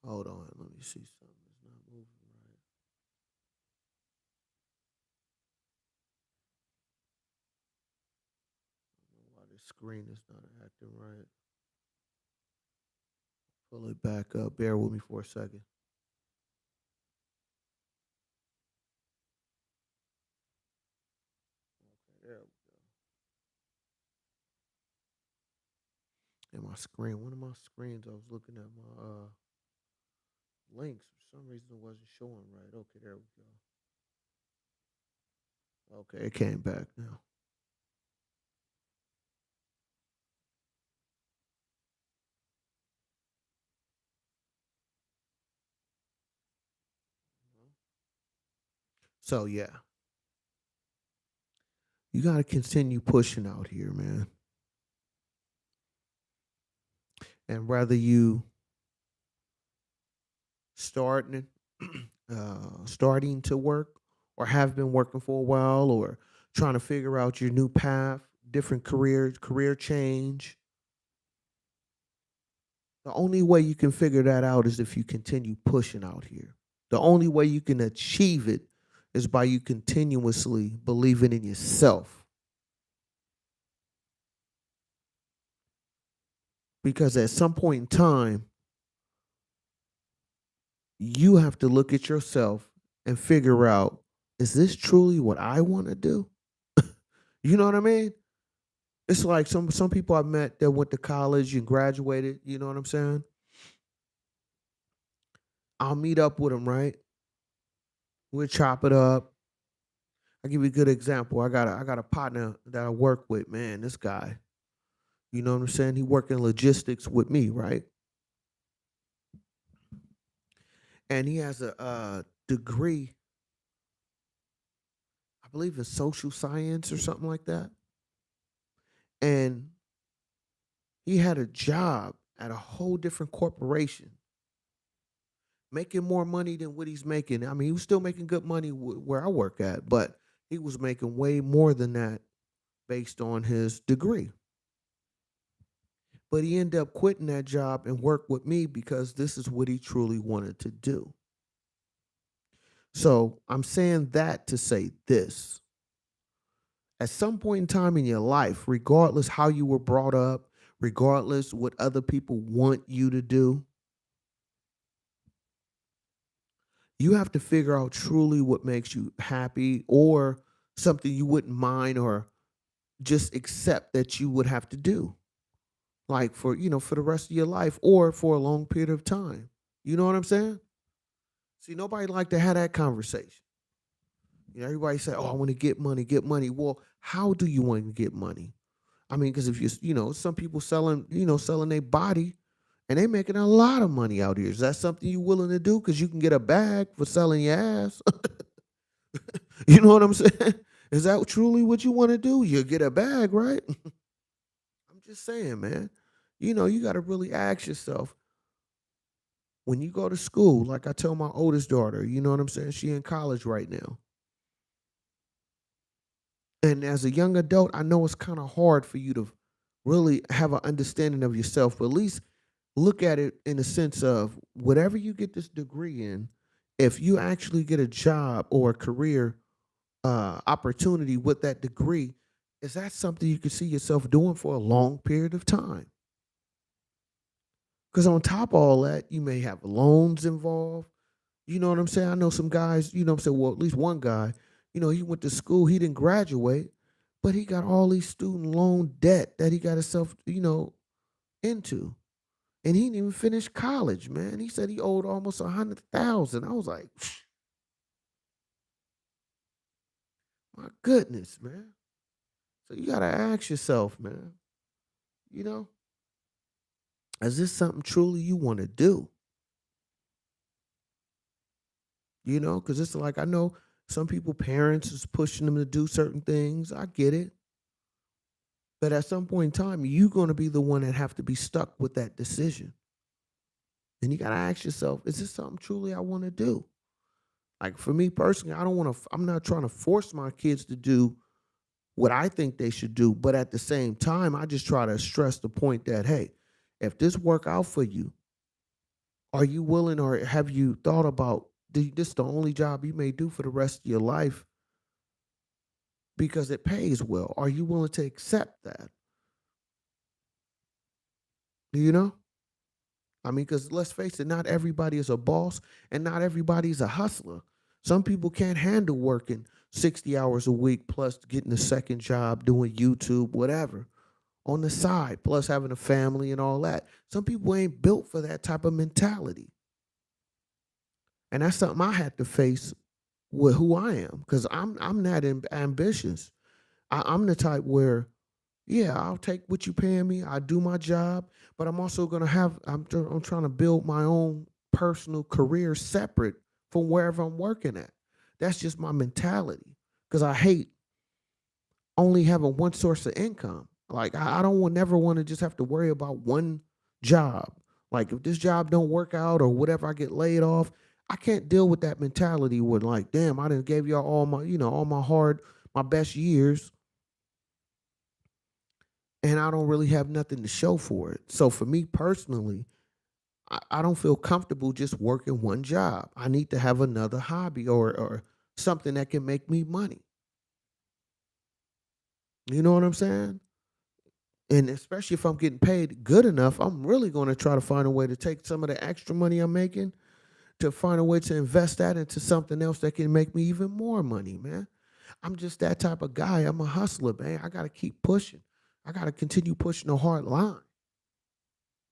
Hold on. Let me see something. It's not moving right. I don't know why this screen is not acting right. Pull it back up. Bear with me for a second. Okay, there we go. And my screen, one of my screens, I was looking at my links. For some reason, it wasn't showing right. Okay, there we go. Okay, it came back now. So yeah. You got to continue pushing out here, man. And whether you starting starting to work or have been working for a while or trying to figure out your new path, different career change, the only way you can figure that out is if you continue pushing out here. The only way you can achieve it is by you continuously believing in yourself. Because at some point in time, you have to look at yourself and figure out, is this truly what I want to do? You know what I mean? It's like some people I've met that went to college and graduated, you know what I'm saying? I'll meet up with them, right? We'll chop it up. I'll give you a good example. I got a partner that I work with, man. This guy, you know what I'm saying? He work in logistics with me, right? And he has a degree, I believe in social science or something like that. And he had a job at a whole different corporation, making more money than what he's making. I mean, he was still making good money where I work at, but he was making way more than that based on his degree. But he ended up quitting that job and worked with me because this is what he truly wanted to do. So I'm saying that to say this. At some point in time in your life, regardless how you were brought up, regardless what other people want you to do, you have to figure out truly what makes you happy or something you wouldn't mind or just accept that you would have to do. Like for, for the rest of your life or for a long period of time. You know what I'm saying? See, nobody like to have that conversation. Everybody say, "Oh, I want to get money, get money." Well, how do you want to get money? I mean, because if some people selling their body, and they making a lot of money out here. Is that something you willing to do? Because you can get a bag for selling your ass. You know what I'm saying? Is that truly what you want to do? You get a bag, right? I'm just saying, man. You got to really ask yourself when you go to school. Like I tell my oldest daughter, you know what I'm saying? She in college right now. And as a young adult, I know it's kind of hard for you to really have an understanding of yourself, but at least look at it in the sense of whatever you get this degree in, if you actually get a job or a career opportunity with that degree, is that something you can see yourself doing for a long period of time? Because on top of all that, you may have loans involved. You know what I'm saying? I know some guys, you know what I'm saying? Well, at least one guy, he went to school, he didn't graduate, but he got all these student loan debt that he got himself, into. And he didn't even finish college, man. He said he owed almost 100,000. I was like, my goodness, man. So you gotta ask yourself, man, you know, is this something truly you want to do? Because it's like I know some people, parents is pushing them to do certain things. I get it. But at some point in time, you're gonna be the one that have to be stuck with that decision. And you gotta ask yourself, is this something truly I want to do? Like for me personally, I don't want to, I'm not trying to force my kids to do what I think they should do. But at the same time, I just try to stress the point that, hey, if this work out for you, are you willing or have you thought about this the only job you may do for the rest of your life because it pays well? Are you willing to accept that? You know? I mean, because let's face it, not everybody is a boss and not everybody is a hustler. Some people can't handle working 60 hours a week plus getting a second job, doing YouTube, whatever on the side, plus having a family and all that. Some people ain't built for that type of mentality. And that's something I had to face with who I am because I'm not ambitious. I'm the type where, yeah, I'll take what you paying me. I do my job, but I'm also gonna have. I'm trying to build my own personal career separate from wherever I'm working at. That's just my mentality because I hate only having one source of income. Like I don't want never want to just have to worry about one job. Like if this job don't work out or whatever, I get laid off. I can't deal with that mentality where like, damn, I didn't gave y'all all my, all my hard, my best years, and I don't really have nothing to show for it. So for me personally, I don't feel comfortable just working one job. I need to have another hobby or something that can make me money. You know what I'm saying? And especially if I'm getting paid good enough, I'm really going to try to find a way to take some of the extra money I'm making to find a way to invest that into something else that can make me even more money, man. I'm just that type of guy. I'm a hustler, man. I got to keep pushing. I got to continue pushing the hard line.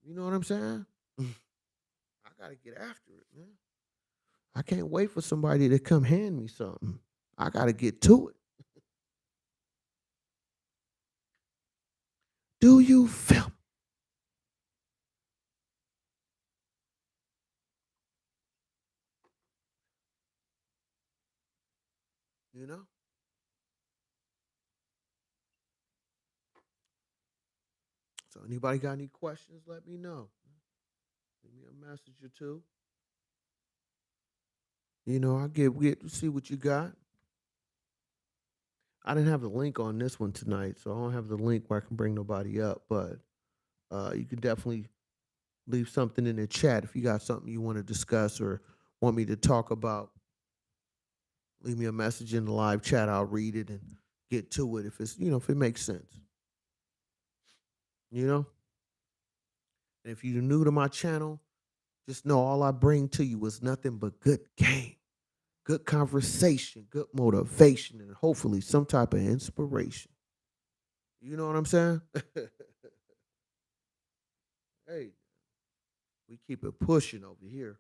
You know what I'm saying? I got to get after it, man. I can't wait for somebody to come hand me something. I got to get to it. Do you feel? You know? So anybody got any questions, let me know. Leave me a message or two. I get to see what you got. I didn't have the link on this one tonight, so I don't have the link where I can bring nobody up. But you can definitely leave something in the chat if you got something you want to discuss or want me to talk about. Leave me a message in the live chat. I'll read it and get to it if it's if it makes sense. You know. And if you're new to my channel, just know all I bring to you is nothing but good game, good conversation, good motivation, and hopefully some type of inspiration. You know what I'm saying? Hey, we keep it pushing over here.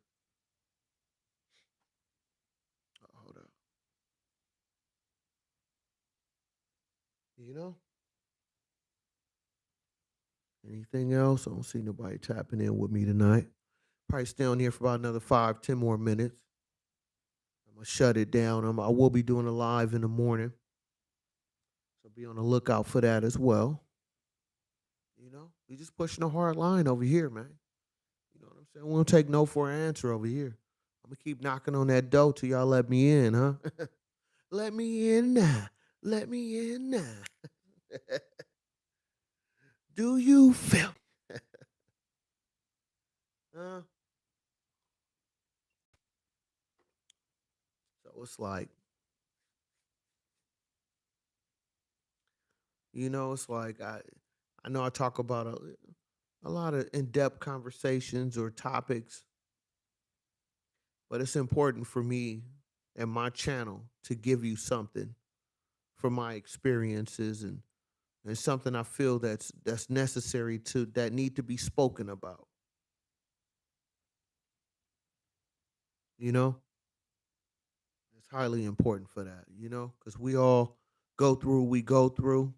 Hold up. You know? Anything else? I don't see nobody tapping in with me tonight. Probably stay on here for about another 5, 10 more minutes. I'm gonna shut it down. I will be doing a live in the morning, so be on the lookout for that as well. We just pushing a hard line over here, man. You know what I'm saying? We don't take no for an answer over here. I'm gonna keep knocking on that door till y'all let me in, huh? Let me in now. Let me in now. Do you feel? Huh? So it's like, it's like I know I talk about a lot of in-depth conversations or topics, but it's important for me and my channel to give you something from my experiences and something I feel that's necessary to that need to be spoken about. You know, it's highly important for that. Because we all we go through,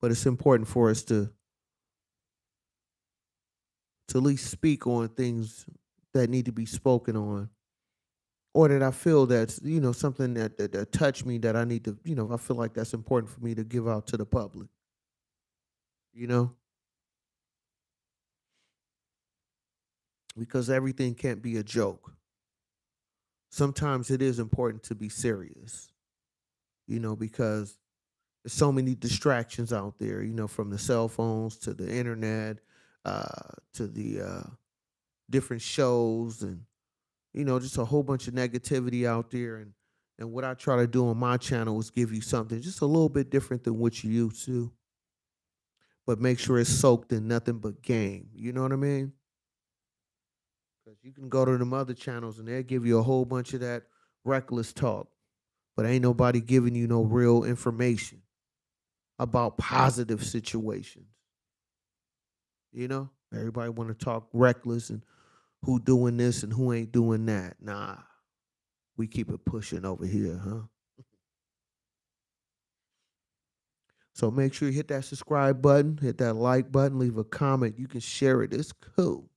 but it's important for us to at least speak on things that need to be spoken on, or that I feel that's something that touched me that I need to I feel like that's important for me to give out to the public. You know, because everything can't be a joke. Sometimes it is important to be serious. Because there's so many distractions out there. From the cell phones to the internet, to the different shows and just a whole bunch of negativity out there. And what I try to do on my channel is give you something just a little bit different than what you used to, but make sure it's soaked in nothing but game. You know what I mean? Because you can go to them other channels and they'll give you a whole bunch of that reckless talk, but ain't nobody giving you no real information about positive situations. Everybody want to talk reckless and who doing this and who ain't doing that. Nah, we keep it pushing over here, huh? So make sure you hit that subscribe button, hit that like button, leave a comment. You can share it. It's cool.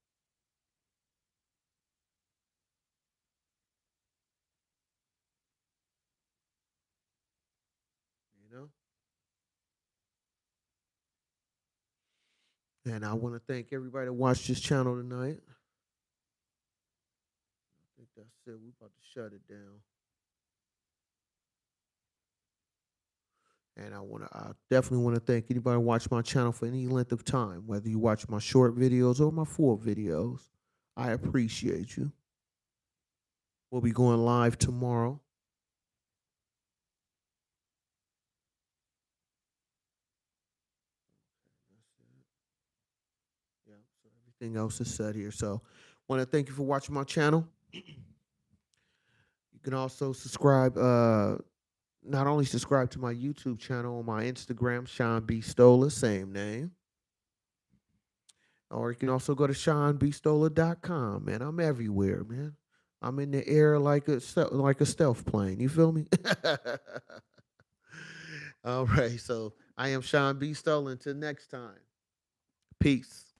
You know? And I want to thank everybody that watched this channel tonight. I think that's it. We're about to shut it down. And I definitely want to thank anybody who watched my channel for any length of time, whether you watch my short videos or my full videos. I appreciate you. We'll be going live tomorrow. Yeah, so everything else is said here. So want to thank you for watching my channel. You can also subscribe, not only subscribe to my YouTube channel, on my Instagram, Sean B. Stola, same name. Or you can also go to SeanBstola.com, man. I'm everywhere, man. I'm in the air like a stealth plane. You feel me? All right. So I am Sean B. Stola. Until next time. Peace.